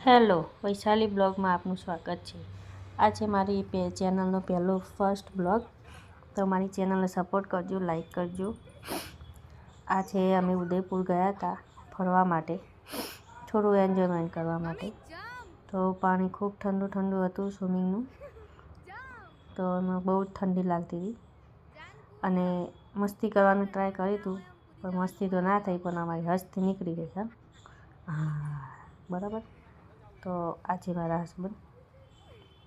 Hello, Vaishali બ્લોગમાં આપનું સ્વાગત છે। આ છે મારી ચેનલનો પહેલો ફર્સ્ટ બ્લોગ, તો મારી ચેનલને સપોર્ટ કરજો, લાઈક કરજો। આ છે અમે ઉદયપુર ગયા હતા ફરવા માટે, થોડું એન્જોયમેન્ટ કરવા માટે। તો પાણી ખૂબ ઠંડુ ઠંડુ હતું સ્વિમિંગનું, તો એમાં બહુ જ ઠંડી લાગતી હતી અને મસ્તી કરવાનું ટ્રાય કર્યું હતું, પણ મસ્તી તો ના થઈ, પણ અમારી હસથી નીકળી ગઈ। હા, બરાબર। તો આ છે મારા હસબન્ડ,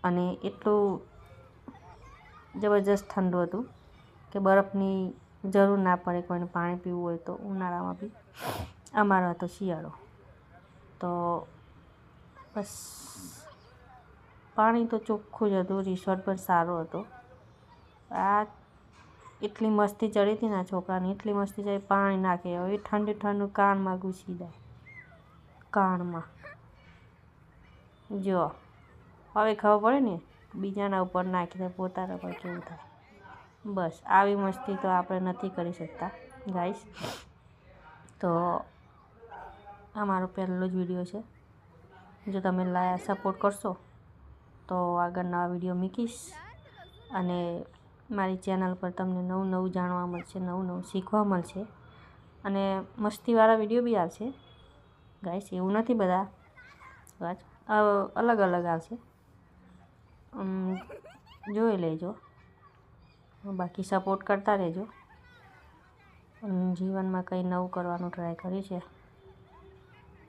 અને એટલું જબરજસ્ત ઠંડુ હતું કે બરફની જરૂર ના પડે કોઈને પાણી પીવું હોય તો ઉનાળામાં બી। અમારો હતો શિયાળો, તો બસ પાણી તો ચોખ્ખું જ હતું, રિસોર્ટ પણ સારો હતો। આ એટલી મસ્તી ચડી હતી ને આ છોકરાની, એટલી મસ્તી ચડી, પાણી નાખે હવે ઠંડુ ઠંડુ કાનમાં ઘૂસી જાય, કાનમાં જો હવે ખબર પડે ને બીજાના ઉપર નાખી દે, પોતાના પર કેવું થાય। બસ આવી મસ્તી તો આપણે નથી કરી શકતા ગાઈસ। તો આ મારો પહેલો જ વિડીયો છે, જો તમે સપોર્ટ કરશો તો આગળ નવા વિડીયો મૂકીશ, અને મારી ચેનલ પર તમને નવું નવું જાણવા મળશે, નવું નવું શીખવા મળશે, અને મસ્તીવાળા વિડીયો બી આવશે ગાઈસ। એવું નથી બધા અલગ અલગ આવશે, જોઈ લેજો, બાકી સપોર્ટ કરતા રહેજો। જીવનમાં કંઈ નવું કરવાનું ટ્રાય કર્યું છે,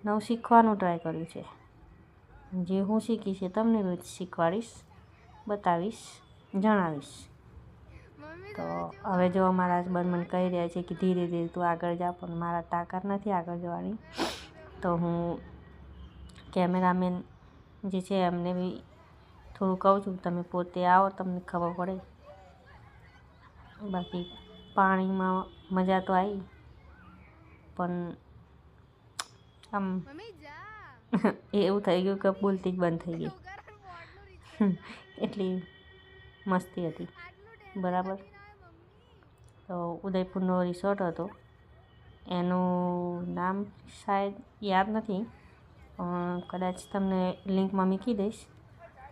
નવું શીખવાનું ટ્રાય કર્યું છે, જે હું શીખીશ એ તમને રોજ શીખવાડીશ, બતાવીશ, જણાવીશ। તો હવે જો અમારા હસબન્ડ મને કહી રહ્યા છે કે ધીરે ધીરે તું આગળ જા, પણ મારા તાકાત નથી આગળ જવાની, તો હું કેમેરામેન જે છે એમને બી થોડું કહું છું તમે પોતે આવો, તમને ખબર પડે। બાકી પાણીમાં મજા તો આવી, પણ આમ એવું થઈ ગયું કે બોલતી જ બંધ થઈ ગઈ, એટલી મસ્તી હતી, બરાબર। તો ઉદયપુરનો રિસોર્ટ હતો, એનું નામ શાયદ યાદ નથી, કદાચ તમને લિંકમાં મૂકી દઈશ।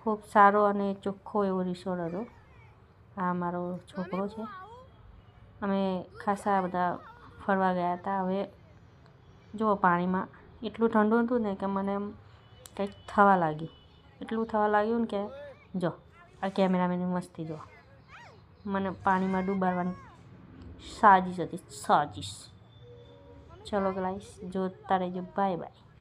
ખૂબ સારો અને ચોખ્ખો એવો રિસોર્ટ હતો। આ મારો છોકરો છે, અમે ખાસા બધા ફરવા ગયા હતા। હવે જુઓ પાણીમાં એટલું ઠંડુ હતું ને કે મને એમ કંઈક થવા લાગ્યું, એટલું થવા લાગ્યું ને કે જો આ કેમેરામેનની મસ્તી જો, મને પાણીમાં ડૂબાડવાની સાજિશ હતી, સાજિશ। ચલો ગાઈસ, જોતા રહેજો, બાય બાય।